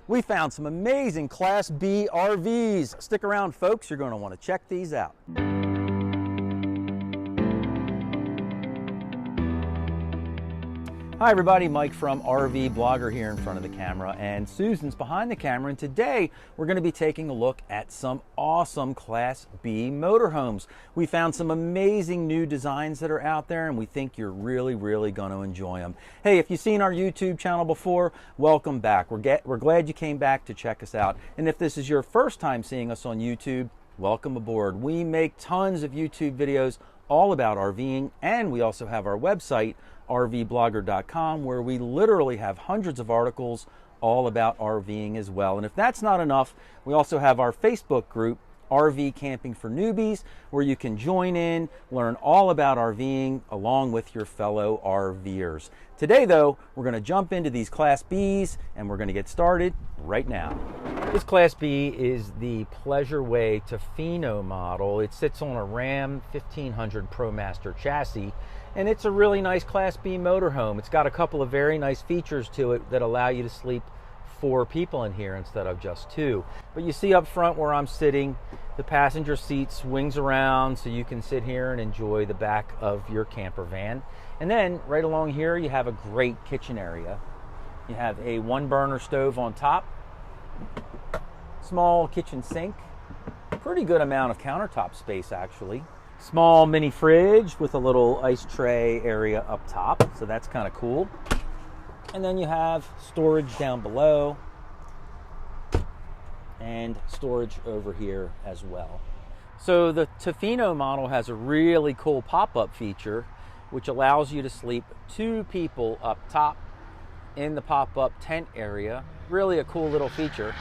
We found some amazing Class B RVs. Stick around, folks. You're going to want to check these out. Hi everybody, Mike from RVBlogger here in front of the camera, and Susan's behind the camera, and today we're going to be taking a look at some awesome Class B motorhomes. We found some amazing new designs that are out there, and we think you're really going to enjoy them. Hey, if you've seen our YouTube channel before, welcome back. We're glad you came back to check us out. And if this is your first time seeing us on YouTube, welcome aboard. We make tons of YouTube videos all about RVing, and we also have our website, RVBlogger.com, where we literally have hundreds of articles all about RVing as well. And if that's not enough, we also have our Facebook group, RV Camping for Newbies, where you can join in, learn all about RVing along with your fellow RVers. Today though, we're going to jump into these Class Bs and we're going to get started right now. This Class B is the Pleasure Way Tofino model. It sits on a Ram 1500 ProMaster chassis, and it's a really nice Class B motorhome. It's got a couple of very nice features to it that allow you to sleep 4 people in here instead of just 2. But you see up front where I'm sitting, the passenger seat swings around so you can sit here and enjoy the back of your camper van. And then right along here you have a great kitchen area. You have a 1-burner stove on top, small kitchen sink, pretty good amount of countertop space actually. Small mini fridge with a little ice tray area up top, so that's kind of cool. And then you have storage down below and storage over here as well. So the Tofino model has a really cool pop-up feature which allows you to sleep 2 people up top in the pop-up tent area. Really a cool little feature.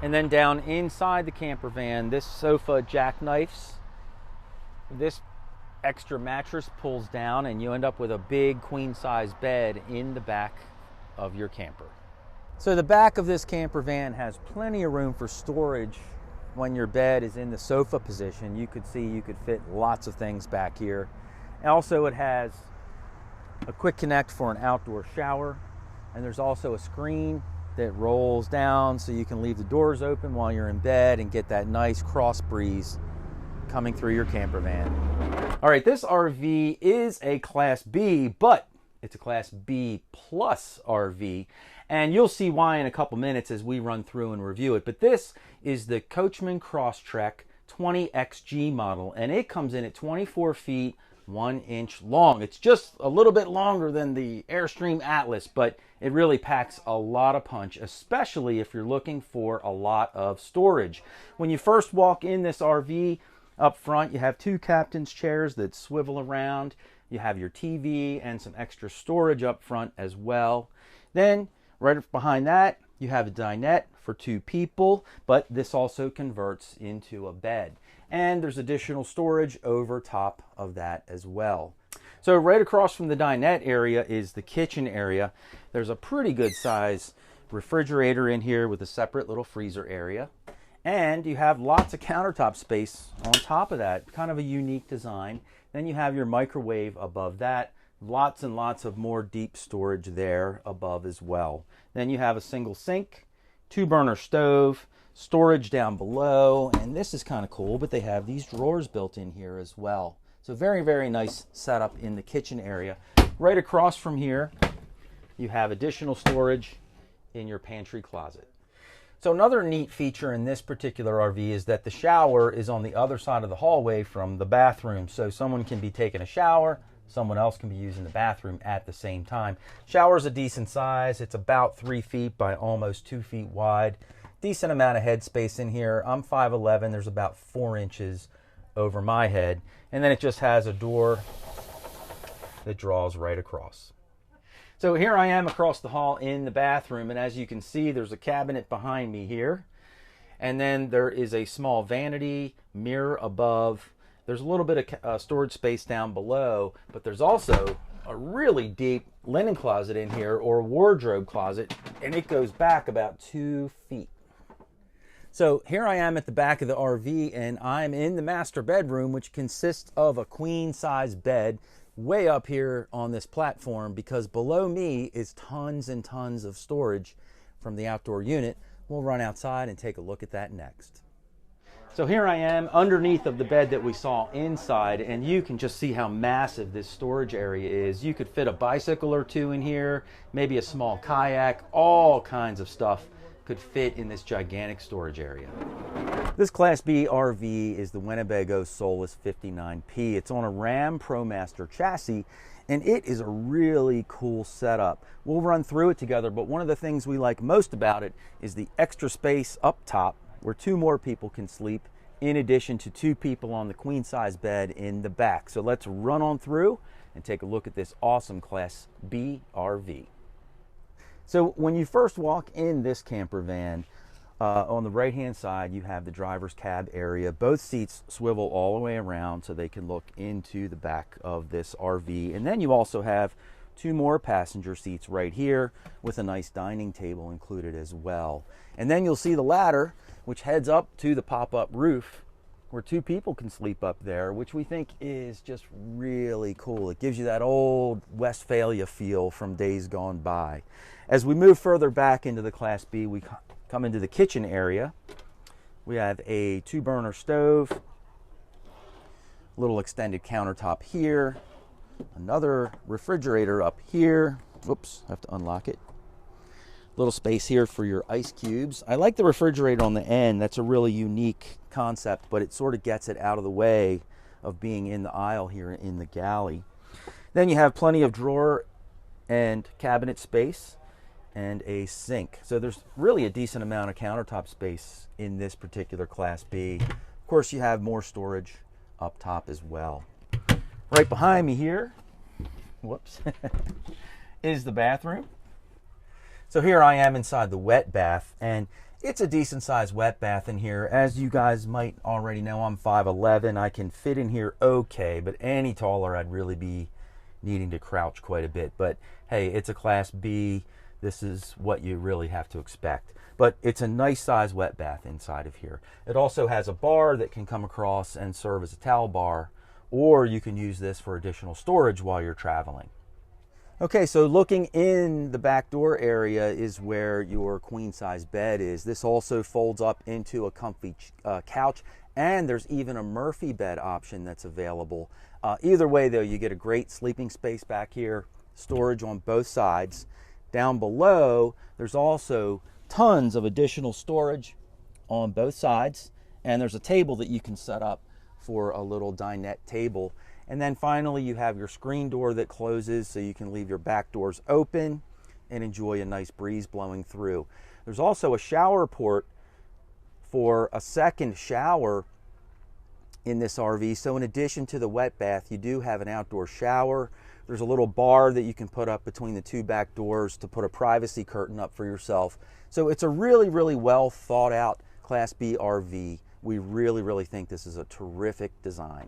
And then down inside the camper van, this sofa jackknifes. This extra mattress pulls down and you end up with a big queen-size bed in the back of your camper. So the back of this camper van has plenty of room for storage. When your bed is in the sofa position, you could see you could fit lots of things back here. Also, it has a quick connect for an outdoor shower, and there's also a screen that rolls down so you can leave the doors open while you're in bed and get that nice cross breeze coming through your camper van. All right, this RV is a Class B, but it's a Class B plus RV, and you'll see why in a couple minutes as we run through and review it. But this is the Coachmen Crosstrek 20XG model, and it comes in at 24 feet 1 inch long. It's just a little bit longer than the Airstream Atlas, but it really packs a lot of punch, especially if you're looking for a lot of storage. When you first walk in this RV, up front you have 2 captain's chairs that swivel around. You have your TV and some extra storage up front as well. Then right behind that you have a dinette for 2 people, but this also converts into a bed. And there's additional storage over top of that as well. So right across from the dinette area is the kitchen area. There's a pretty good size refrigerator in here with a separate little freezer area. And you have lots of countertop space on top of that, kind of a unique design. Then you have your microwave above that. Lots and lots of more deep storage there above as well. Then you have a single sink, 2-burner stove, storage down below, and this is kind of cool, but they have these drawers built in here as well. So very nice setup in the kitchen area. Right across from here, you have additional storage in your pantry closet. So another neat feature in this particular RV is that the shower is on the other side of the hallway from the bathroom. So someone can be taking a shower, someone else can be using the bathroom at the same time. Shower's a decent size. It's about 3 feet by almost 2 feet wide. Decent amount of head space in here. I'm 5'11". There's about 4 inches over my head. And then it just has a door that draws right across. So here I am across the hall in the bathroom, and as you can see, there's a cabinet behind me here. And then there is a small vanity mirror above. There's a little bit of storage space down below, but there's also a really deep linen closet in here, or wardrobe closet, and it goes back about 2 feet. So here I am at the back of the RV, and I'm in the master bedroom, which consists of a queen size bed way up here on this platform, because below me is tons and tons of storage from the outdoor unit. We'll run outside and take a look at that next. So here I am underneath of the bed that we saw inside, and you can just see how massive this storage area is. You could fit a bicycle or two in here, maybe a small kayak, all kinds of stuff could fit in this gigantic storage area. This Class B RV is the Winnebago Solis 59P. It's on a Ram ProMaster chassis, and it is a really cool setup. We'll run through it together, but one of the things we like most about it is the extra space up top where 2 more people can sleep, in addition to 2 people on the queen size bed in the back. So let's run on through and take a look at this awesome Class B RV. So when you first walk in this camper van, on the right hand side you have the driver's cab area. Both seats swivel all the way around so they can look into the back of this RV. And then you also have 2 more passenger seats right here with a nice dining table included as well. And then you'll see the ladder which heads up to the pop-up roof where 2 people can sleep up there, which we think is just really cool. It gives you that old Westphalia feel from days gone by. As we move further back into the Class B, we come into the kitchen area. We have a 2-burner stove, little extended countertop here, another refrigerator up here. Whoops, I have to unlock it. Little space here for your ice cubes. I like the refrigerator on the end. That's a really unique concept, but it sort of gets it out of the way of being in the aisle here in the galley. Then you have plenty of drawer and cabinet space and a sink. So there's really a decent amount of countertop space in this particular Class B. Of course, you have more storage up top as well. Right behind me here, whoops, is the bathroom. So here I am inside the wet bath, and it's a decent sized wet bath in here. As you guys might already know, I'm 5'11". I can fit in here okay, but any taller I'd really be needing to crouch quite a bit. But hey, it's a Class B. This is what you really have to expect. But it's a nice size wet bath inside of here. It also has a bar that can come across and serve as a towel bar, or you can use this for additional storage while you're traveling. Okay, so looking in the back door area is where your queen size bed is. This also folds up into a comfy couch, and there's even a Murphy bed option that's available. Either way though, you get a great sleeping space back here, storage on both sides. Down below, there's also tons of additional storage on both sides, and there's a table that you can set up for a little dinette table. And then finally, you have your screen door that closes so you can leave your back doors open and enjoy a nice breeze blowing through. There's also a shower port for a second shower in this RV. So in addition to the wet bath, you do have an outdoor shower. There's a little bar that you can put up between the 2 back doors to put a privacy curtain up for yourself. So it's a really, really well thought out Class B RV. We really, really think this is a terrific design.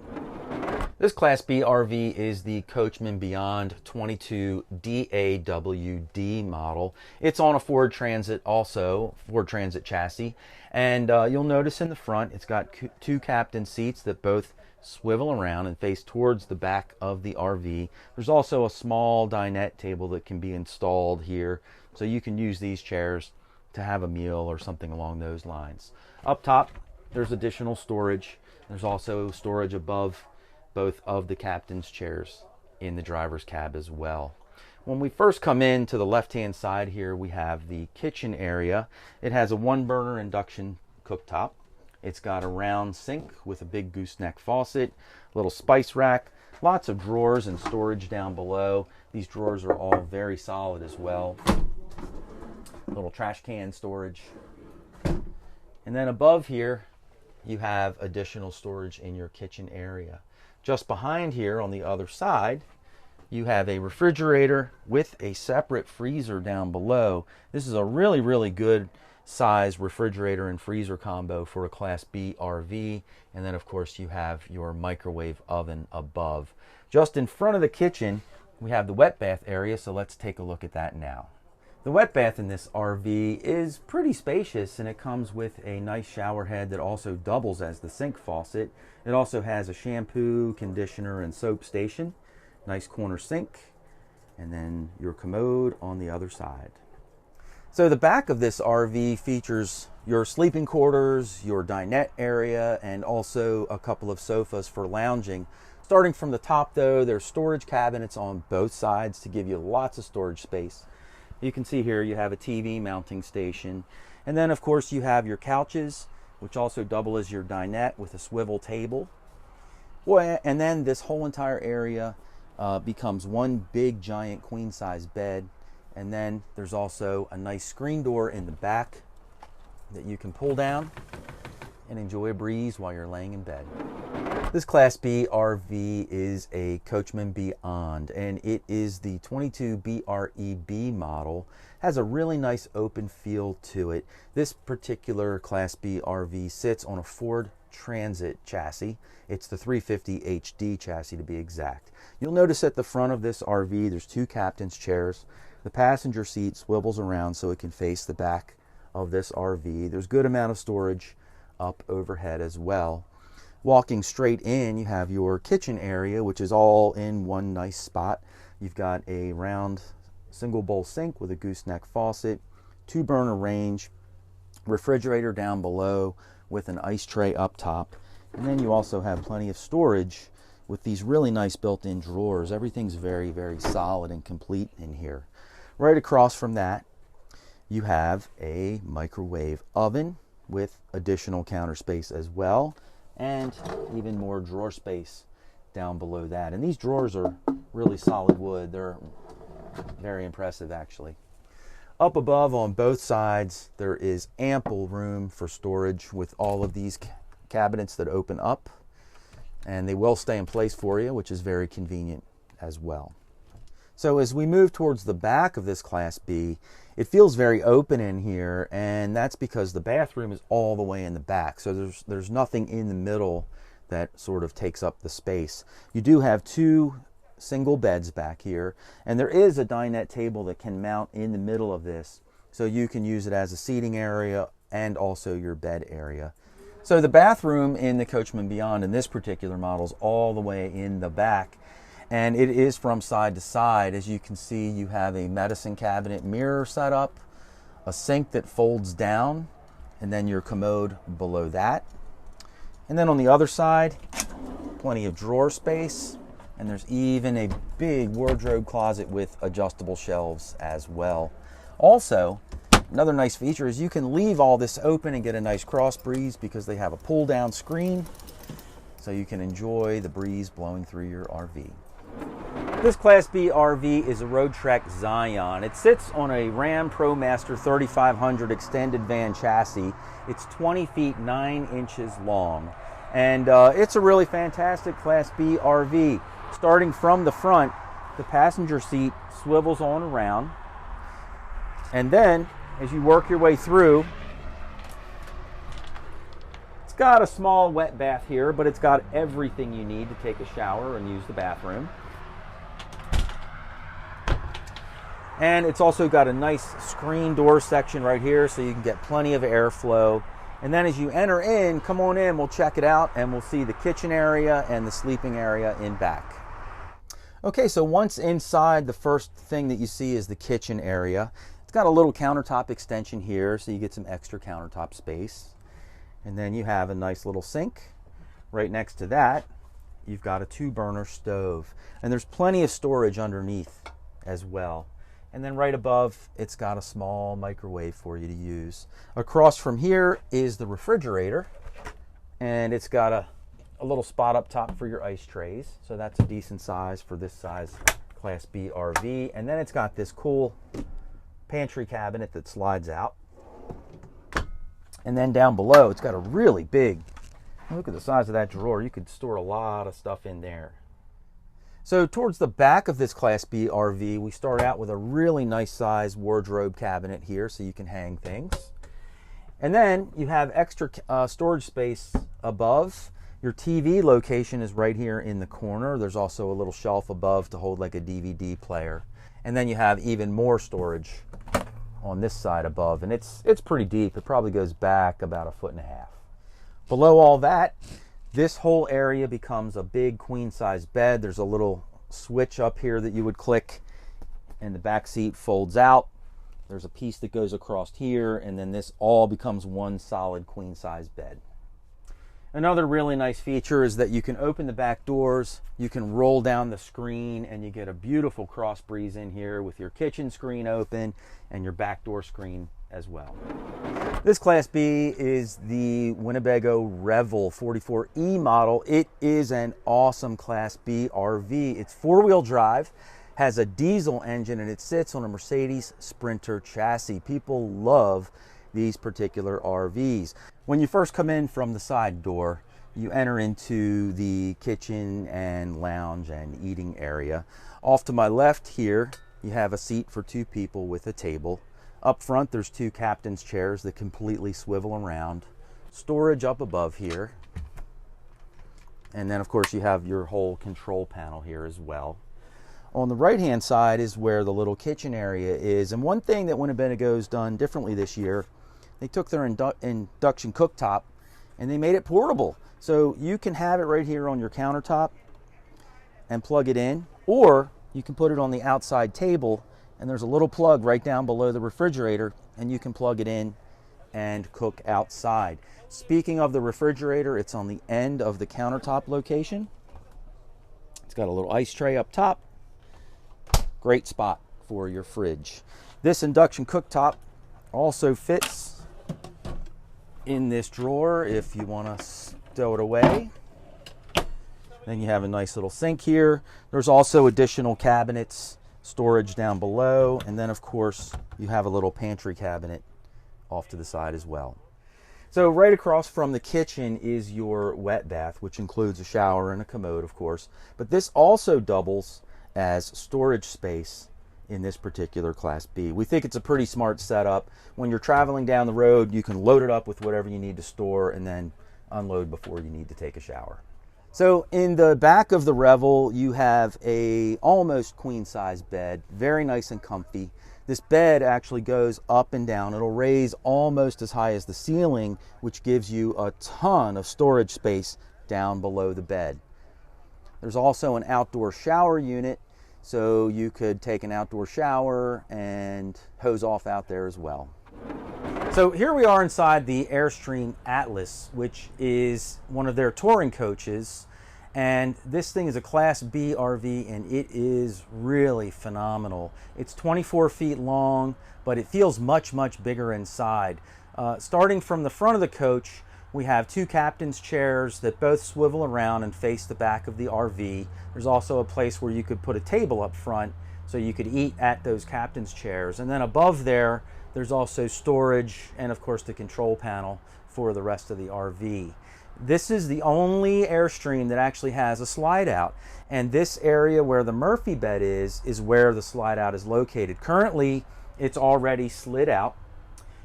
This Class B RV is the Coachmen Beyond 22 DAWD model. It's on a Ford Transit also, Ford Transit chassis. And you'll notice in the front, it's got 2 captain seats that both swivel around and face towards the back of the RV. There's also a small dinette table that can be installed here, so you can use these chairs to have a meal or something along those lines. Up top, there's additional storage. There's also storage above both of the captain's chairs in the driver's cab as well. When we first come in to the left-hand side here, we have the kitchen area. It has a 1-burner induction cooktop. It's got a round sink with a big gooseneck faucet, little spice rack, lots of drawers and storage down below. These drawers are all very solid as well. Little trash can storage. And then above here, you have additional storage in your kitchen area. Just behind here on the other side, you have a refrigerator with a separate freezer down below. This is a really, really good size refrigerator and freezer combo for a Class B RV. And then of course you have your microwave oven above. Just in front of the kitchen, we have the wet bath area, so let's take a look at that now. The wet bath in this RV is pretty spacious, and it comes with a nice shower head that also doubles as the sink faucet. It also has a shampoo, conditioner, and soap station, nice corner sink, and then your commode on the other side. So the back of this RV features your sleeping quarters, your dinette area, and also a couple of sofas for lounging. Starting from the top though, there's storage cabinets on both sides to give you lots of storage space. You can see here you have a TV mounting station. And then of course you have your couches, which also double as your dinette with a swivel table. And then this whole entire area becomes one big giant queen size bed. And then there's also a nice screen door in the back that you can pull down and enjoy a breeze while you're laying in bed. This Class B RV is a Coachmen Beyond, and it is the 22 BREB model. Has a really nice open feel to it. This particular Class B RV sits on a Ford Transit chassis. It's the 350 HD chassis to be exact. You'll notice at the front of this RV there's two captain's chairs. The passenger seat swivels around so it can face the back of this RV. There's a good amount of storage up overhead as well. Walking straight in, you have your kitchen area, which is all in one nice spot. You've got a round single bowl sink with a gooseneck faucet, 2-burner range, refrigerator down below with an ice tray up top. And then you also have plenty of storage with these really nice built-in drawers. Everything's very, very solid and complete in here. Right across from that, you have a microwave oven with additional counter space as well, and even more drawer space down below that. And these drawers are really solid wood. They're very impressive actually. Up above on both sides there is ample room for storage with all of these cabinets that open up, and they will stay in place for you, which is very convenient as well. So as we move towards the back of this Class B, it feels very open in here, and that's because the bathroom is all the way in the back. So there's nothing in the middle that sort of takes up the space. You do have two single beds back here, and there is a dinette table that can mount in the middle of this, so you can use it as a seating area and also your bed area. So the bathroom in the Coachmen Beyond in this particular model is all the way in the back, and it is from side to side. As you can see, you have a medicine cabinet mirror set up, a sink that folds down, and then your commode below that. And then on the other side, plenty of drawer space, and there's even a big wardrobe closet with adjustable shelves as well. Also, another nice feature is you can leave all this open and get a nice cross breeze because they have a pull down screen, so you can enjoy the breeze blowing through your RV. This Class B RV is a Roadtrek Zion. It sits on a Ram ProMaster 3500 extended van chassis. It's 20 feet 9 inches long, and it's a really fantastic Class B RV. Starting from the front, the passenger seat swivels on around, and then as you work your way through, it's got a small wet bath here, but it's got everything you need to take a shower and use the bathroom. And it's also got a nice screen door section right here, so you can get plenty of airflow. And then as you enter in, come on in, we'll check it out, and we'll see the kitchen area and the sleeping area in back. Okay, so once inside, the first thing that you see is the kitchen area. It's got a little countertop extension here, so you get some extra countertop space. And then you have a nice little sink. Right next to that, you've got a 2-burner stove. And there's plenty of storage underneath as well. And then right above, it's got a small microwave for you to use. Across from here is the refrigerator, and it's got a little spot up top for your ice trays. So that's a decent size for this size Class B RV. And then it's got this cool pantry cabinet that slides out. And then down below, it's got a really big, look at the size of that drawer. You could store a lot of stuff in there. So towards the back of this Class B RV, we start out with a really nice size wardrobe cabinet here so you can hang things. And then you have extra storage space above. Your TV location is right here in the corner. There's also a little shelf above to hold like a DVD player. And then you have even more storage on this side above, and it's pretty deep. It probably goes back about 1.5 feet. Below all that, this whole area becomes a big queen size bed. There's a little switch up here that you would click, and the back seat folds out. There's a piece that goes across here, and then this all becomes one solid queen size bed. Another really nice feature is that you can open the back doors, you can roll down the screen, and you get a beautiful cross breeze in here with your kitchen screen open and your back door screen as well. This Class B is the Winnebago Revel 44E model. It is an awesome Class B RV. It's four-wheel drive, has a diesel engine, and it sits on a Mercedes Sprinter chassis. People love these particular RVs. When you first come in from the side door, you enter into the kitchen and lounge and eating area. Off to my left here, you have a seat for two people with a table. Up front, there's two captain's chairs that completely swivel around. Storage up above here. And then, of course, you have your whole control panel here as well. On the right-hand side is where the little kitchen area is. And one thing that Winnebago's done differently this year, they took their induction cooktop and they made it portable. So you can have it right here on your countertop and plug it in, or you can put it on the outside table, and there's a little plug right down below the refrigerator, and you can plug it in and cook outside. Speaking of the refrigerator, it's on the end of the countertop location. It's got a little ice tray up top. Great spot for your fridge. This induction cooktop also fits in this drawer if you want to stow it away. Then you have a nice little sink here. There's also additional cabinets, storage down below, and then of course you have a little pantry cabinet off to the side as well. So right across from the kitchen is your wet bath, which includes a shower and a commode, of course, but this also doubles as storage space in this particular Class B. We think it's a pretty smart setup. When you're traveling down the road, you can load it up with whatever you need to store and then unload before you need to take a shower. So in the back of the Revel, you have a almost queen size bed, very nice and comfy. This bed actually goes up and down. It'll raise almost as high as the ceiling, which gives you a ton of storage space down below the bed. There's also an outdoor shower unit, so you could take an outdoor shower and hose off out there as well. So here we are inside the Airstream Atlas, which is one of their touring coaches. And this thing is a Class B RV, and it is really phenomenal. It's 24 feet long, but it feels much, much bigger inside. Starting from the front of the coach, we have two captain's chairs that both swivel around and face the back of the RV. There's also a place where you could put a table up front so you could eat at those captain's chairs. And then above there, there's also storage and of course the control panel for the rest of the RV. This is the only Airstream that actually has a slide out. And this area where the Murphy bed is where the slide out is located. Currently, it's already slid out.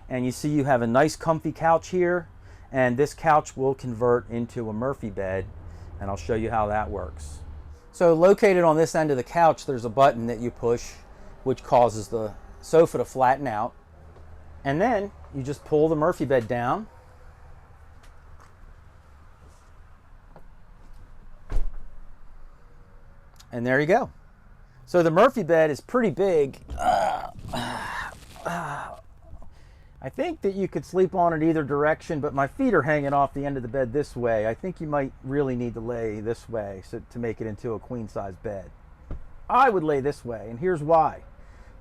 And you see you have a nice comfy couch here. And this couch will convert into a Murphy bed, and I'll show you how that works. So located on this end of the couch, there's a button that you push, which causes the sofa to flatten out. And then you just pull the Murphy bed down. And there you go. So the Murphy bed is pretty big. I think that you could sleep on it either direction, but my feet are hanging off the end of the bed this way. I think you might really need to lay this way to make it into a queen size bed. I would lay this way, and here's why.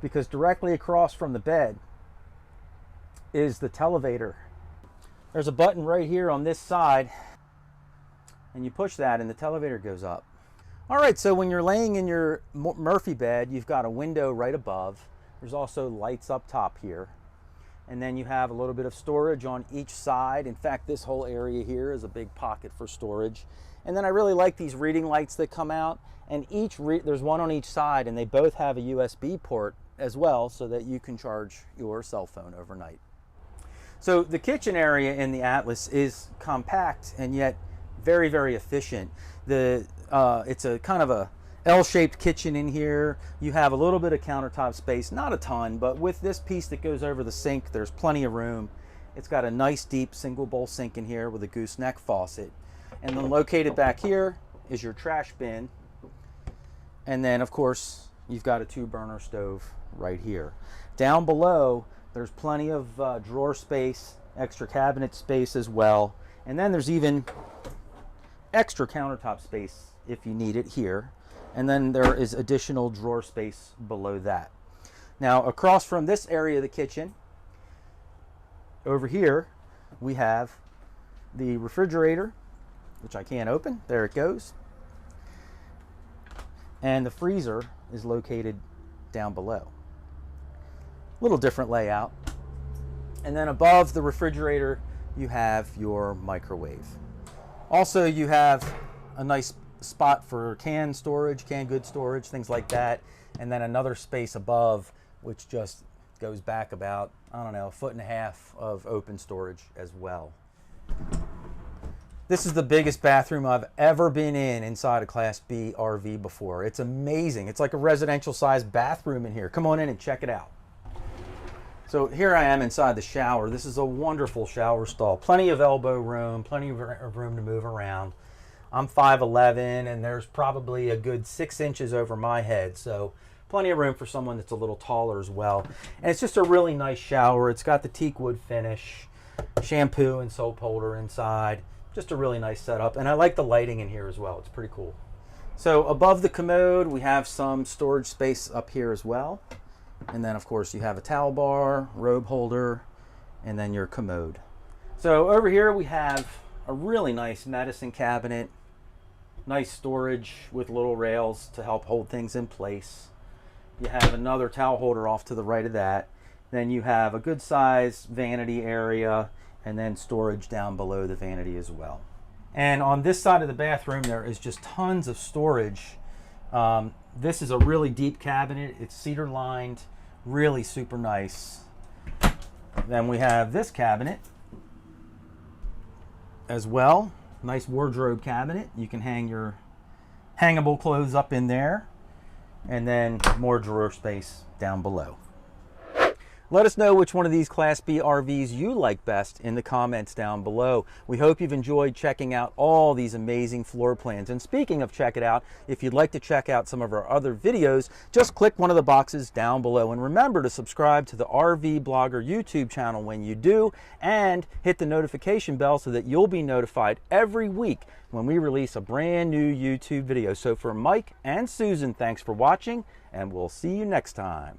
Because directly across from the bed is the televator. There's a button right here on this side, and you push that and the televator goes up. All right, so when you're laying in your Murphy bed, you've got a window right above. There's also lights up top here. And then you have a little bit of storage on each side. In fact, this whole area here is a big pocket for storage. And then I really like these reading lights that come out. And there's one on each side, and they both have a USB port as well so that you can charge your cell phone overnight. So the kitchen area in the Atlas is compact and yet very, very efficient. It's a kind of a L-shaped kitchen in here. You have a little bit of countertop space, not a ton, but with this piece that goes over the sink, there's plenty of room. It's got a nice deep single bowl sink in here with a gooseneck faucet. And then located back here is your trash bin. And then of course, you've got a 2-burner stove right here. Down below, there's plenty of drawer space, extra cabinet space as well. And then there's even extra countertop space if you need it here. And then there is additional drawer space below that. Now, across from this area of the kitchen, over here, we have the refrigerator, which I can't open. There it goes. And the freezer is located down below. Little different layout. And then above the refrigerator, you have your microwave. Also, you have a nice spot for can storage, canned goods storage, things like that. And then another space above, which just goes back about, I don't know, 1.5 feet of open storage as well. This is the biggest bathroom I've ever been in inside a Class B RV before. It's amazing. It's like a residential sized bathroom in here. Come on in and check it out. So here I am inside the shower. This is a wonderful shower stall. Plenty of elbow room, plenty of room to move around. I'm 5'11", and there's probably a good 6 inches over my head. So plenty of room for someone that's a little taller as well. And it's just a really nice shower. It's got the teak wood finish, shampoo and soap holder inside. Just a really nice setup. And I like the lighting in here as well. It's pretty cool. So above the commode, we have some storage space up here as well. And then, of course, you have a towel bar, robe holder, and then your commode. So over here we have a really nice medicine cabinet. Nice storage with little rails to help hold things in place. You have another towel holder off to the right of that. Then you have a good size vanity area, and then storage down below the vanity as well. And on this side of the bathroom, there is just tons of storage. This is a really deep cabinet. It's cedar lined, really super nice. Then we have this cabinet as well. Nice wardrobe cabinet. You can hang your hangable clothes up in there. And then more drawer space down below. Let us know which one of these Class B RVs you like best in the comments down below. We hope you've enjoyed checking out all these amazing floor plans. And speaking of check it out, if you'd like to check out some of our other videos, just click one of the boxes down below. And remember to subscribe to the RVBlogger YouTube channel when you do, and hit the notification bell so that you'll be notified every week when we release a brand new YouTube video. So for Mike and Susan, thanks for watching, and we'll see you next time.